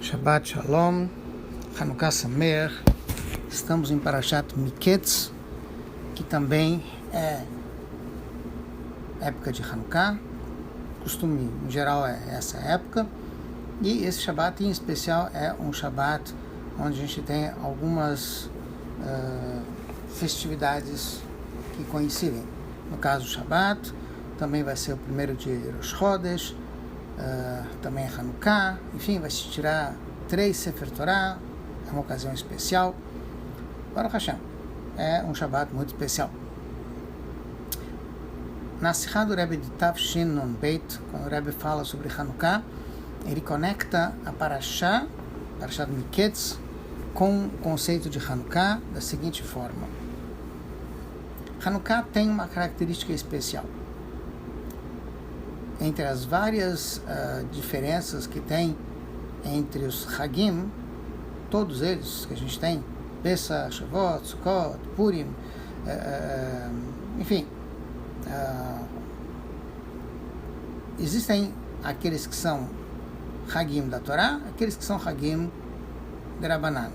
Shabbat Shalom, Hanukkah Sameach. Estamos em Parashat Miketz, que também é época de Hanukkah. Costume, em geral, é essa época. E esse Shabbat, em especial, é um Shabbat onde a gente tem algumas festividades que coincidem. No caso, o Shabbat também vai ser o primeiro dia de Rosh Chodesh, também é Hanukkah, enfim, vai se tirar 3 Sefer Torah, é uma ocasião especial. Baruch Hashem, é um Shabbat muito especial. Na Sihá do Rebbe de Tafshin Nun Beit, quando o Rebbe fala sobre Hanukkah, ele conecta a Parashá do Miketz, com o conceito de Hanukkah da seguinte forma. Hanukkah tem uma característica especial. Entre as várias diferenças que tem entre os Hagim, todos eles que a gente tem, Pesach, Shavuot, Sukkot, Purim, enfim, existem aqueles que são Hagim da Torá, aqueles que são Hagim de Rabbanan,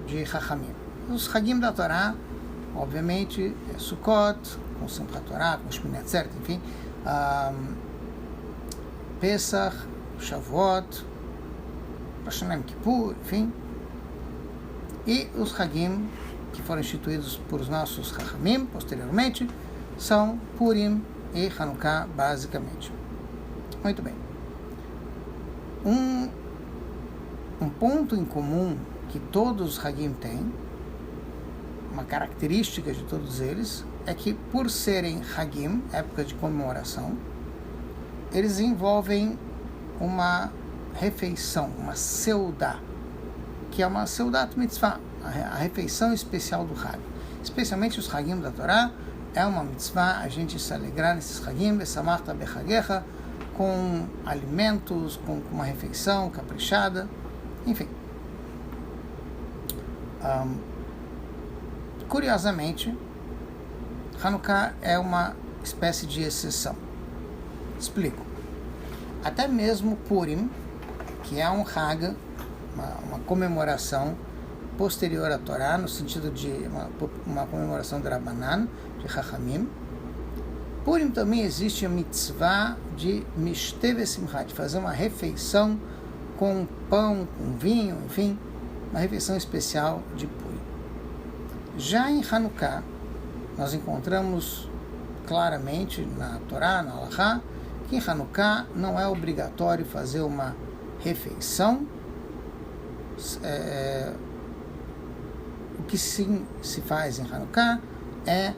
de Chachamim. Os Hagim da Torá, obviamente, é Sukkot, com Simchat Torah, com Shmini Atzeret, enfim, Pesach, Shavuot, Rosh Hashanah, Kippur, enfim, e os Hagim que foram instituídos por os nossos Chachamim posteriormente são Purim e Hanukkah, basicamente. Muito bem. Um ponto em comum que todos os Hagim têm, uma característica de todos eles, é que por serem Hagim, época de comemoração, eles envolvem uma refeição, uma seudá, que é uma seudat mitzvah, a refeição especial do Hag. Especialmente os Hagim da Torá, é uma mitzvah a gente se alegrar nesses Hagim, besamachta bechagecha, com alimentos, com uma refeição caprichada, enfim. Curiosamente, Hanukkah é uma espécie de exceção. Explico. Até mesmo Purim, que é um Hag, uma comemoração posterior à Torá, no sentido de uma comemoração de Rabbanan, de Chachamim. Purim também existe a mitzvah de Mishteh Vesimcha, de fazer uma refeição com pão, com vinho, enfim, uma refeição especial de Purim. Já em Hanukkah, nós encontramos claramente na Torá, na Halachá, que em Hanukkah não é obrigatório fazer uma refeição. O que sim se faz em Hanukkah é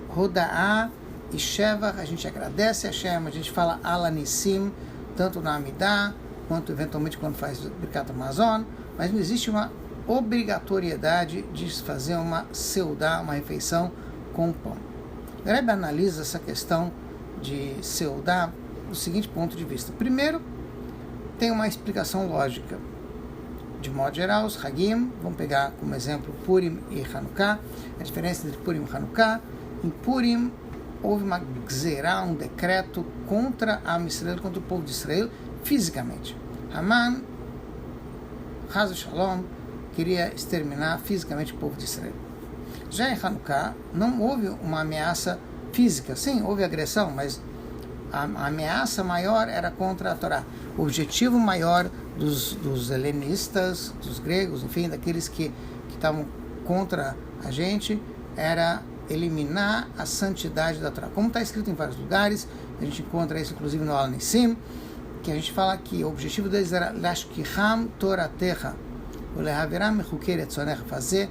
Roda'á e Shevach, a gente agradece a Hashem, a gente fala Alanissim, tanto na Amidah, quanto eventualmente quando faz Birkat Hamazon, mas não existe uma obrigatoriedade de fazer uma seudá, uma refeição com pão. O Rebbe analisa essa questão de seudá do seguinte ponto de vista. Primeiro, tem uma explicação lógica. De modo geral, os Hagim, vamos pegar como exemplo Purim e Hanukkah, a diferença entre Purim e Hanukkah. Em Purim, houve uma gzerá, um decreto contra a Israel, contra o povo de Israel, fisicamente. Haman, Chas Shalom, queria exterminar fisicamente o povo de Israel. Já em Hanukkah, não houve uma ameaça física. Sim, houve agressão, mas a ameaça maior era contra a Torá. O objetivo maior dos helenistas, dos gregos, enfim, daqueles que estavam contra a gente, era eliminar a santidade da Torá. Como está escrito em vários lugares, a gente encontra isso inclusive no Al-Nissim, que a gente fala que o objetivo deles era Lashkicham Toratecha, fazer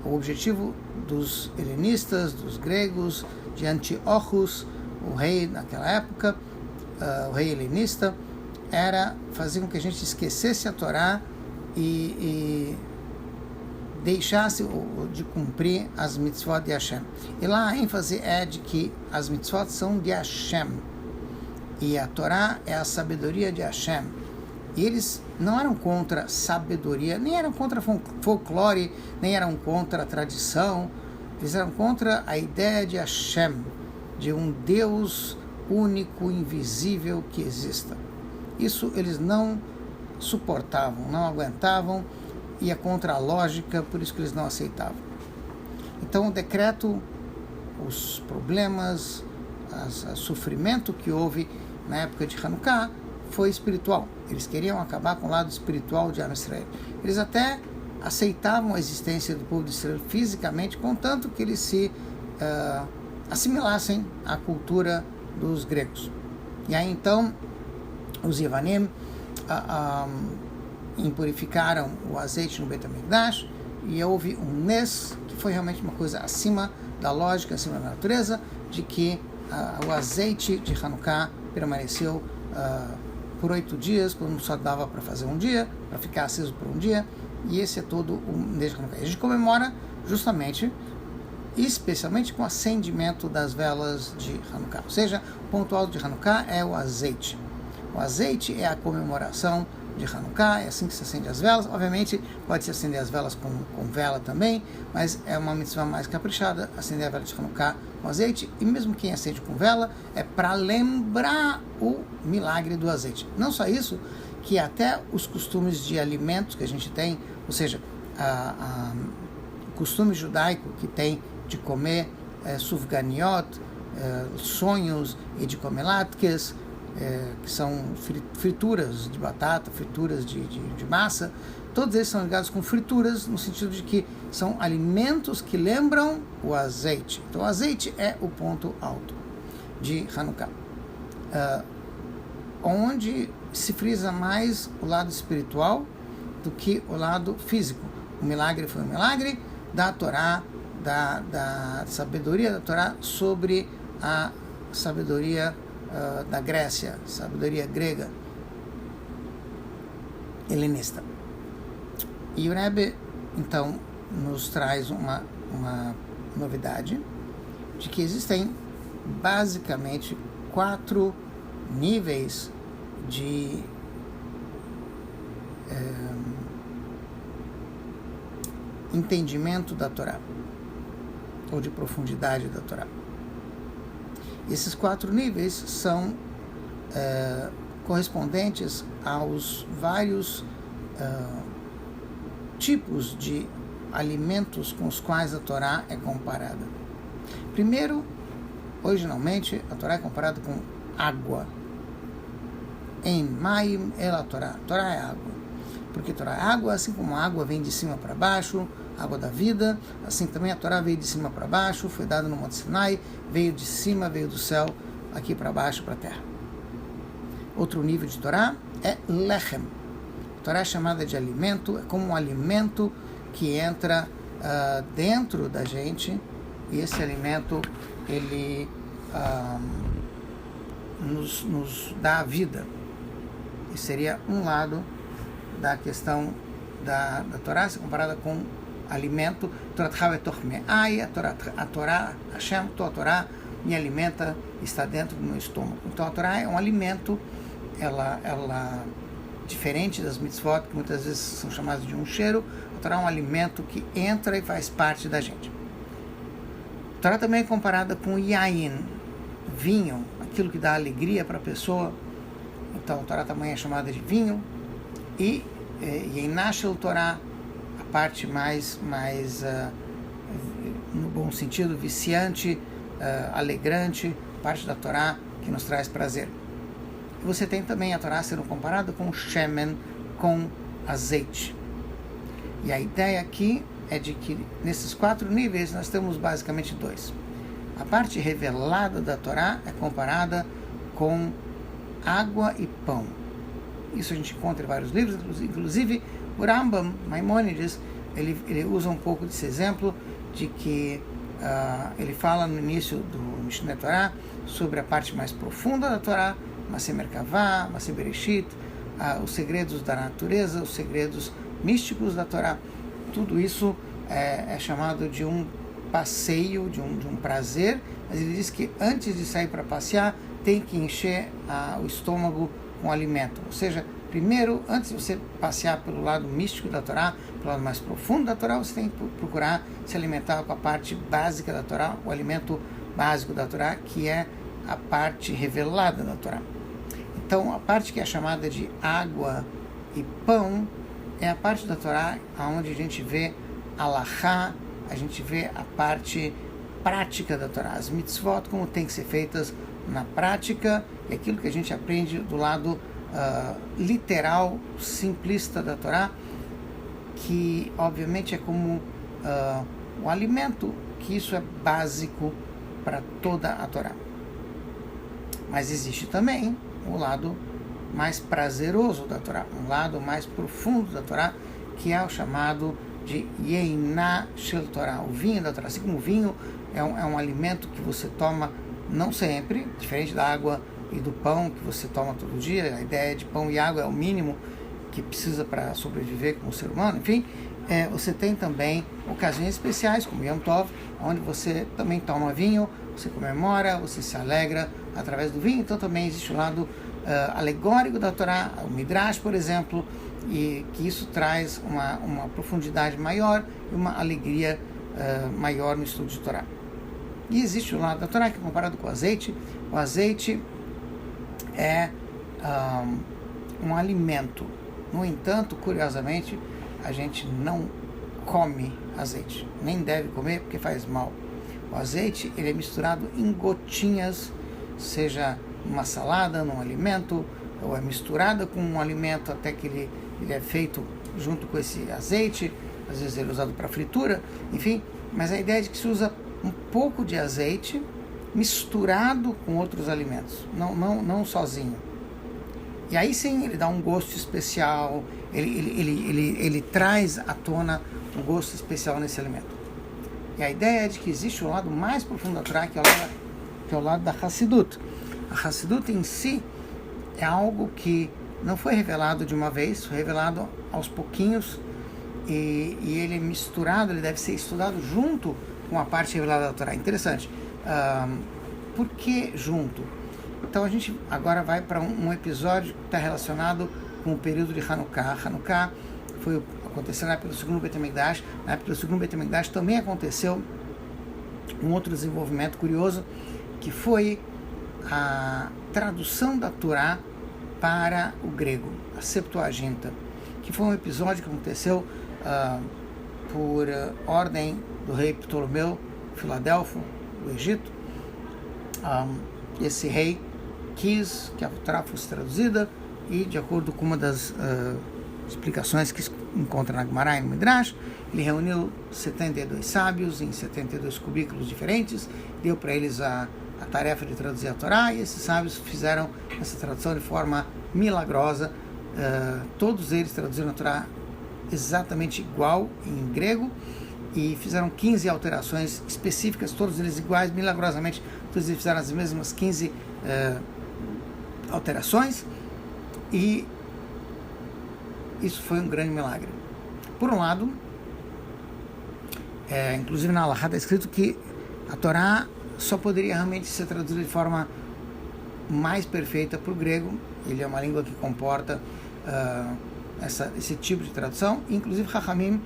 o objetivo dos helenistas, dos gregos, de Antíochos, o rei naquela época, o rei helenista, era fazer com que a gente esquecesse a Torá e deixasse de cumprir as mitzvot de Hashem. E lá a ênfase é de que as mitzvot são de Hashem, e a Torá é a sabedoria de Hashem. E eles não eram contra sabedoria, nem eram contra folclore, nem eram contra a tradição, eles eram contra a ideia de Hashem, de um Deus único, invisível que exista. Isso eles não suportavam, não aguentavam, ia contra a lógica, por isso que eles não aceitavam. Então o decreto, os problemas, o sofrimento que houve na época de Hanukkah foi espiritual. Eles queriam acabar com o lado espiritual de Am Israel. Eles até aceitavam a existência do povo de Israel fisicamente, contanto que eles se assimilassem à cultura dos gregos. E aí então os Yevanim impurificaram o azeite no Beit HaMikdash e houve um Nes, que foi realmente uma coisa acima da lógica, acima da natureza, de que o azeite de Hanukkah permaneceu por 8 dias, quando só dava para fazer um dia, para ficar aceso por um dia, e esse é todo o mês de Hanukkah. A gente comemora justamente, especialmente com o acendimento das velas de Hanukkah. Ou seja, o ponto alto de Hanukkah é o azeite. O azeite é a comemoração de Hanukkah, é assim que se acende as velas. Obviamente, pode-se acender as velas com vela também, mas é uma mitzvah mais caprichada, acender a vela de Hanukkah com azeite, e mesmo quem acende com vela, é para lembrar o milagre do azeite. Não só isso, que até os costumes de alimentos que a gente tem, ou seja, o costume judaico que tem de comer sufganiot, sonhos, e de comer latkes, que são frituras de batata, frituras de massa, todos eles são ligados com frituras, no sentido de que são alimentos que lembram o azeite. Então, o azeite é o ponto alto de Hanukkah, onde se frisa mais o lado espiritual do que o lado físico. O milagre foi um milagre da Torá, da sabedoria da Torá sobre a sabedoria da Grécia, sabedoria grega, helenista. E o Rebbe, então, nos traz uma novidade de que existem basicamente 4 níveis de entendimento da Torá, ou de profundidade da Torá. Esses 4 níveis são correspondentes aos vários tipos de alimentos com os quais a Torá é comparada. Primeiro, originalmente, a Torá é comparada com água. Em Maim el Torá. Torá é água. Porque Torá é água, assim como a água vem de cima para baixo, água da vida, assim também a Torá veio de cima para baixo, foi dada no Monte Sinai, veio de cima, veio do céu, aqui para baixo, para a terra. Outro nível de Torá é Lechem. A Torá é chamada de alimento, é como um alimento que entra dentro da gente, e esse alimento, ele nos dá a vida. E seria um lado da questão da Torá, se comparada com alimento. A Torá, Hashem, a Torá me alimenta, está dentro do meu estômago. Então a Torá é um alimento, ela diferente das mitzvot, que muitas vezes são chamadas de um cheiro. A Torá é um alimento que entra e faz parte da gente. A Torá também é comparada com yain, vinho, aquilo que dá alegria para a pessoa. Então a Torá também é chamada de vinho. E Yeinashel Torá, a parte mais no bom sentido, viciante, alegrante, parte da Torá que nos traz prazer. E você tem também a Torá sendo comparada com shemen, com azeite. E a ideia aqui é de que nesses 4 níveis nós temos basicamente 2. A parte revelada da Torá é comparada com água e pão. Isso a gente encontra em vários livros, inclusive o Rambam, Maimônides, ele usa um pouco desse exemplo de que ele fala no início do Mishneh Torah sobre a parte mais profunda da Torá, Maseh Merkavah, Maseh Bereshit, os segredos da natureza, os segredos místicos da Torá. Tudo isso é chamado de um passeio, de um prazer, mas ele diz que antes de sair para passear, tem que encher o estômago com alimento. Ou seja, primeiro, antes de você passear pelo lado místico da Torá, pelo lado mais profundo da Torá, você tem que procurar se alimentar com a parte básica da Torá, o alimento básico da Torá, que é a parte revelada da Torá. Então, a parte que é chamada de água E pão é a parte da Torá onde a gente vê Alahá, a gente vê a parte prática da Torá, as mitzvot, como tem que ser feitas na prática, e aquilo que a gente aprende do lado literal, simplista da Torá, que obviamente é como o alimento, que isso é básico para toda a Torá. Mas existe também o lado mais prazeroso da Torá, um lado mais profundo da Torá, que é o chamado de Yeiná Shel Torá, o vinho da Torá. Assim como o vinho é um alimento que você toma não sempre, diferente da água e do pão que você toma todo dia, a ideia de pão e água é o mínimo que precisa para sobreviver como ser humano, enfim, você tem também ocasiões especiais, como Yom Tov, onde você também toma vinho, você comemora, você se alegra através do vinho. Então também existe o lado alegórico da Torá, o Midrash, por exemplo, e que isso traz uma profundidade maior e uma alegria maior no estudo de Torá. E existe o lado da Torá que é comparado com o azeite. O azeite é um alimento. No entanto, curiosamente, a gente não come azeite, nem deve comer porque faz mal. O azeite ele é misturado em gotinhas, seja numa salada, num alimento, ou é misturado com um alimento até que ele é feito junto com esse azeite, às vezes ele é usado para fritura, enfim, mas a ideia é de que se usa um pouco de azeite misturado com outros alimentos, não sozinho. E aí sim ele dá um gosto especial, ele traz à tona um gosto especial nesse alimento. E a ideia é de que existe o lado mais profundo da Torá, que é o lado da Hassidut. A Hassidut em si é algo que não foi revelado de uma vez, foi revelado aos pouquinhos, e ele é misturado, ele deve ser estudado junto com a parte revelada da Torá. Interessante. Por que junto? Então a gente agora vai para um episódio que está relacionado com o período de Hanukkah. Hanukkah aconteceu na época do segundo Beit HaMikdash. Na época do segundo Beit HaMikdash também aconteceu um outro desenvolvimento curioso, que foi a tradução da Torá para o grego, a Septuaginta, que foi um episódio que aconteceu por ordem do rei Ptolomeu Filadelfo, do Egito. Esse rei quis que a Torá fosse traduzida e, de acordo com uma das explicações que se encontra na Gemara e no Midrash, ele reuniu 72 sábios em 72 cubículos diferentes, deu para eles a tarefa de traduzir a Torá, e esses sábios fizeram essa tradução de forma milagrosa. Todos eles traduziram a Torá exatamente igual em grego e fizeram 15 alterações específicas, todos eles iguais, milagrosamente, todos eles fizeram as mesmas 15 alterações, e isso foi um grande milagre. Por um lado, inclusive na Alahá está escrito que a Torá só poderia realmente ser traduzida de forma mais perfeita para o grego. Ele é uma língua que comporta esse tipo de tradução. Inclusive, Chachamim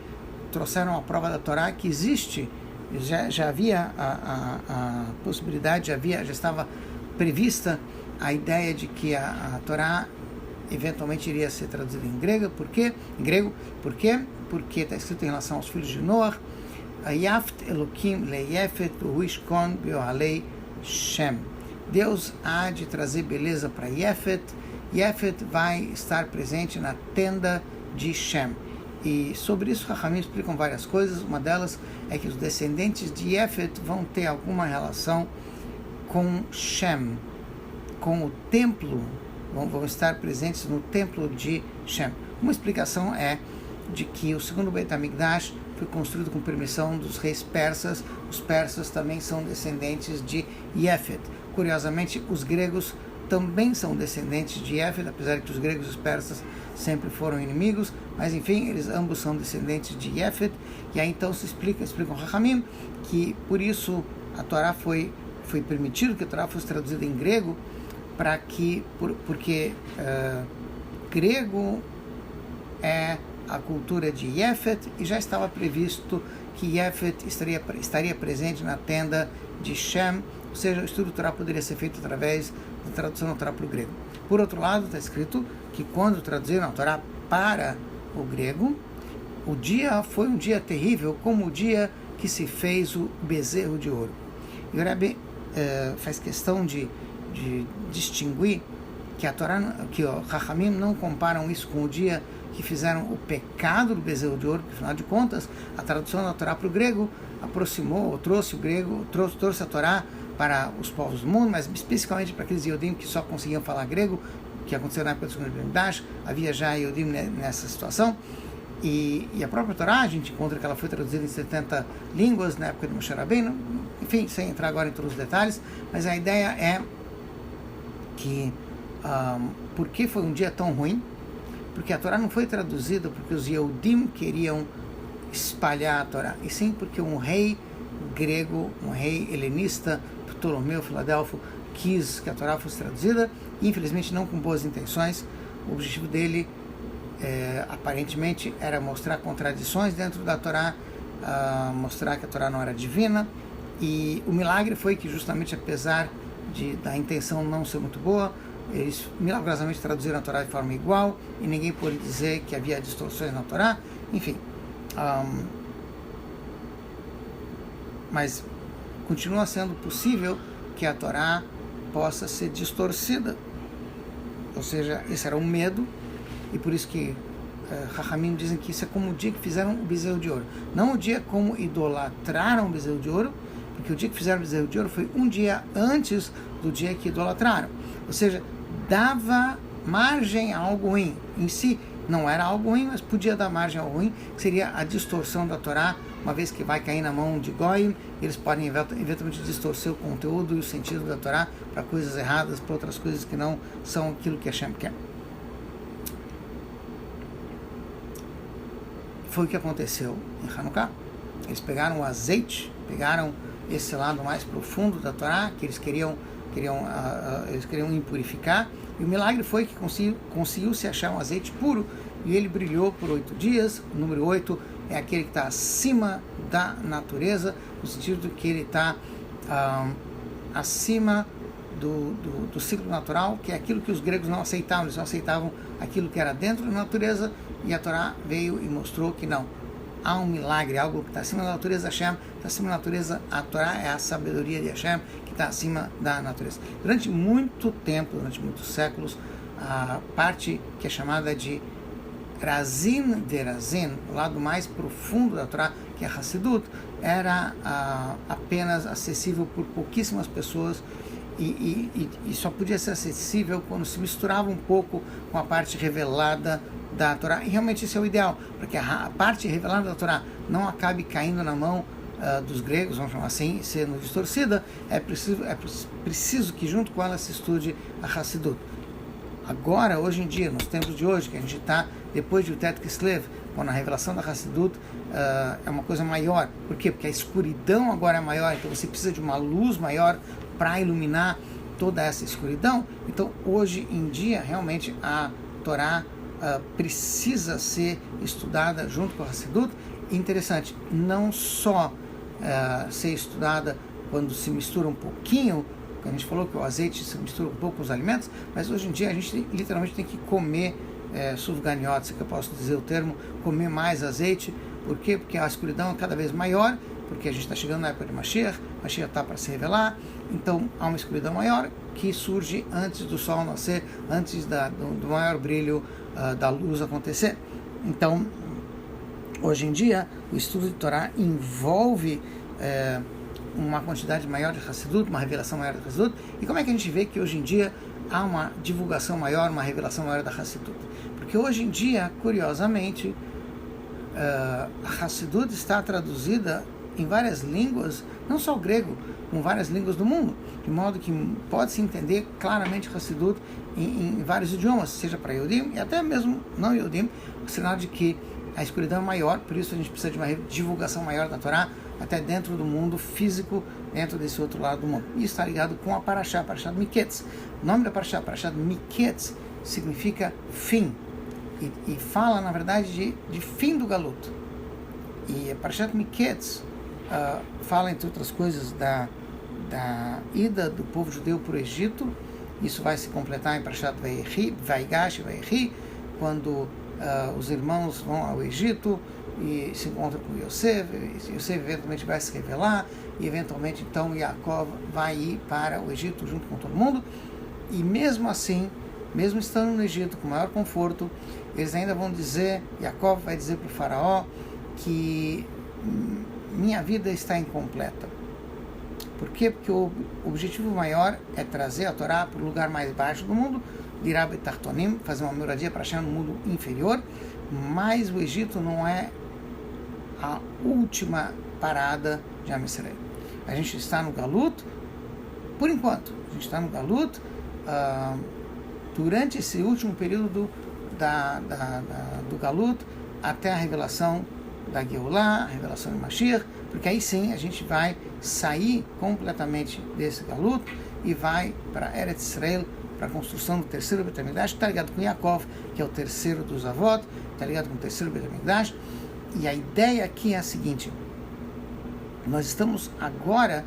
trouxeram a prova da Torá que existe, já havia a possibilidade, já estava prevista a ideia de que a Torá eventualmente iria ser traduzida em grego. Por quê? Porque está escrito em relação aos filhos de Noah: Yaft Elokim leyefet uishkon beohalei Shem. Deus há de trazer beleza para Yefet. Yefet vai estar presente na tenda de Shem. E sobre isso, Chachamim explicam várias coisas. Uma delas é que os descendentes de Yefet vão ter alguma relação com Shem, com o templo, vão estar presentes no templo de Shem. Uma explicação é de que o segundo Beit HaMikdash foi construído com permissão dos reis persas. Os persas também são descendentes de Yefet. Curiosamente, os gregos também são descendentes de Yefet, apesar de que os gregos e os persas sempre foram inimigos, mas enfim, eles ambos são descendentes de Yefet. E aí então explicam Chachamim que por isso a Torá foi permitido que a Torá fosse traduzida em grego, porque grego é a cultura de Yefet, e já estava previsto que Yefet estaria presente na tenda de Shem, ou seja, o estudo da Torá poderia ser feito através da tradução da Torá para o grego. Por outro lado, está escrito que quando traduziram a Torá para o grego. O dia foi um dia terrível, como o dia que se fez o bezerro de ouro. E o Rebbe faz questão de distinguir que a Torá, que o Chachamim não comparam isso com o dia que fizeram o pecado do bezerro de ouro, porque afinal de contas a tradução da Torá para o grego aproximou, trouxe o grego, trouxe a Torá para os povos do mundo, mas especificamente para aqueles Yodim que só conseguiam falar grego, que aconteceu na época do segundo Beit, havia já Yodim nessa situação. E a própria Torá, a gente encontra que ela foi traduzida em 70 línguas na época de Moshe Rabbeinu, enfim, sem entrar agora em todos os detalhes, mas a ideia é que, por que foi um dia tão ruim? Porque a Torá não foi traduzida porque os Yehudim queriam espalhar a Torá, e sim porque um rei grego, um rei helenista, Ptolomeu Filadelfo, quis que a Torá fosse traduzida, e infelizmente não com boas intenções. O objetivo dele aparentemente era mostrar contradições dentro da Torá, mostrar que a Torá não era divina, e o milagre foi que justamente apesar da intenção não ser muito boa, eles milagrosamente traduziram a Torá de forma igual e ninguém pôde dizer que havia distorções na Torá, enfim. Mas continua sendo possível que a Torá possa ser distorcida, ou seja, esse era um medo. E por isso que Chachamim dizem que isso é como o dia que fizeram o bezerro de ouro. Não o dia como idolatraram o bezerro de ouro, porque o dia que fizeram o bezerro de ouro foi um dia antes do dia que idolatraram. Ou seja, dava margem a algo ruim. Em si, não era algo ruim, mas podia dar margem ao ruim, que seria a distorção da Torá, uma vez que vai cair na mão de Goyim, eles podem eventualmente distorcer o conteúdo e o sentido da Torá para coisas erradas, para outras coisas que não são aquilo que Hashem quer. Foi o que aconteceu em Hanukkah. Eles pegaram o azeite, pegaram esse lado mais profundo da Torá, que eles queriam impurificar, e o milagre foi que conseguiu-se achar um azeite puro, e ele brilhou por 8 dias. O número 8 é aquele que está acima da natureza, no sentido que ele está acima do ciclo natural, que é aquilo que os gregos não aceitavam. Eles não aceitavam aquilo que era dentro da natureza, e a Torá veio e mostrou que não. Há um milagre, algo que está acima da natureza. Hashem está acima da natureza. A Torá é a sabedoria de Hashem que está acima da natureza. Durante muito tempo, durante muitos séculos, a parte que é chamada de Razin de Razin, o lado mais profundo da Torá, que é Hassidut, era apenas acessível por pouquíssimas pessoas, e só podia ser acessível quando se misturava um pouco com a parte revelada da Torá. E realmente isso é o ideal, porque a parte revelada da Torá não acabe caindo na mão dos gregos, vamos chamar assim, sendo distorcida. É preciso que junto com ela se estude a Hassidut. Agora, hoje em dia, nos tempos de hoje, que a gente está depois de Utet Kislev, quando a revelação da Hassidut é uma coisa maior. Por quê? Porque a escuridão agora é maior, então você precisa de uma luz maior para iluminar toda essa escuridão. Então, hoje em dia, realmente, a Torá precisa ser estudada junto com a Hassidut. Interessante, não só ser estudada quando se mistura um pouquinho, a gente falou que o azeite se mistura um pouco com os alimentos, mas hoje em dia a gente literalmente tem que comer sufganiot, se que eu posso dizer o termo, comer mais azeite. Por quê? Porque a escuridão é cada vez maior, porque a gente está chegando na época de Mashiach está para se revelar, então há uma escuridão maior que surge antes do sol nascer, antes do maior brilho da luz acontecer. Então, hoje em dia, o estudo de Torá envolve uma quantidade maior de Hassidut, uma revelação maior da Hassidut. E como é que a gente vê que hoje em dia há uma divulgação maior, uma revelação maior da Hassidut? Porque hoje em dia, curiosamente, a Hassidut está traduzida em várias línguas, não só o grego, com várias línguas do mundo, de modo que pode-se entender claramente Hassidut em vários idiomas, seja para Yodim e até mesmo não Yodim, o sinal de que a escuridão é maior, por isso a gente precisa de uma divulgação maior da Torá, até dentro do mundo físico, dentro desse outro lado do mundo. E está ligado com a Parashá do Miketz. O nome da Parashá do Miketz, significa fim, e fala, na verdade, de fim do galuto. E a Parashá do Miketz fala, entre outras coisas, da ida do povo judeu para o Egito. Isso vai se completar em Parashat Vaigash, quando os irmãos vão ao Egito e se encontram com Yosef, e Yosef eventualmente vai se revelar, e eventualmente então Yaakov vai ir para o Egito junto com todo mundo, e mesmo assim, mesmo estando no Egito com maior conforto, eles ainda vão dizer, Yaakov vai dizer para o faraó que minha vida está incompleta. Por quê? Porque o objetivo maior é trazer a Torá para o lugar mais baixo do mundo, Dirá Betartonim, fazer uma moradia para achar no mundo inferior, mas o Egito não é a última parada de Am Yisrael. A gente está no Galut, por enquanto, a gente está no Galut durante esse último período do Galut até a revelação da Geulah, a revelação de Mashiach, porque aí sim a gente vai sair completamente desse Galut e vai para Eretz Israel, para a construção do terceiro Beit HaMikdash, está ligado com Yaakov, que é o terceiro dos avós, está ligado com o terceiro Beit HaMikdash, e a ideia aqui é a seguinte: nós estamos agora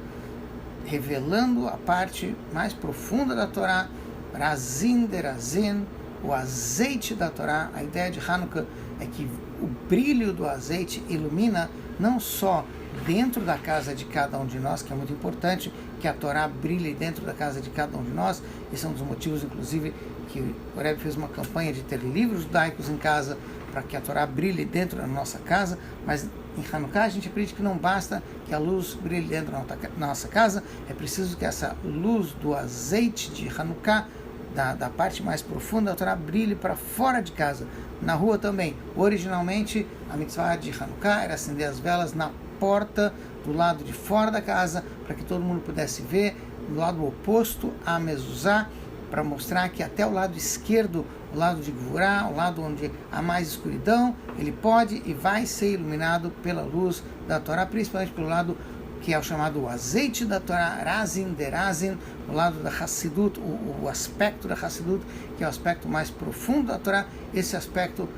revelando a parte mais profunda da Torá, Razin Derazin, o azeite da Torá. A ideia de Hanukkah é que o brilho do azeite ilumina não só dentro da casa de cada um de nós, que é muito importante que a Torá brilhe dentro da casa de cada um de nós. Esse é um dos motivos, inclusive, que o Rebbe fez uma campanha de ter livros judaicos em casa para que a Torá brilhe dentro da nossa casa. Mas em Hanukkah a gente acredita que não basta que a luz brilhe dentro da nossa casa, é preciso que essa luz do azeite de Hanukkah, da parte mais profunda da Torá, brilhe para fora de casa, na rua também. Originalmente, a mitzvah de Hanukkah era acender as velas na porta do lado de fora da casa, para que todo mundo pudesse ver, do lado oposto à mezuzá, para mostrar que até o lado esquerdo, o lado de Gvurá, o lado onde há mais escuridão, ele pode e vai ser iluminado pela luz da Torá, principalmente pelo lado que é o chamado azeite da Torá, Razin Derazin, o lado da Hassidut, o aspecto da Hassidut, que é o aspecto mais profundo da Torá. Esse aspecto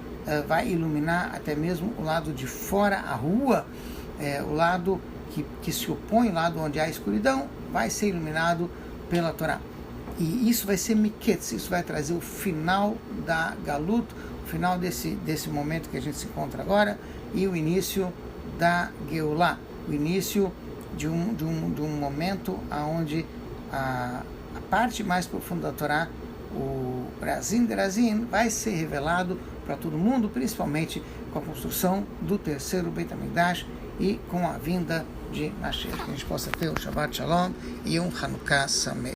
vai iluminar até mesmo o lado de fora, a rua, o lado que se opõe, o lado onde há escuridão, vai ser iluminado pela Torá. E isso vai ser Miketz, isso vai trazer o final da Galut, o final desse momento que a gente se encontra agora, e o início da Geulah, o início de um momento onde a parte mais profunda da Torá, o Razin Derazin, vai ser revelado para todo mundo, principalmente com a construção do terceiro Beit HaMikdash e com a vinda de Mashiach. Que a gente possa ter um Shabbat Shalom e um Hanukkah Sameach.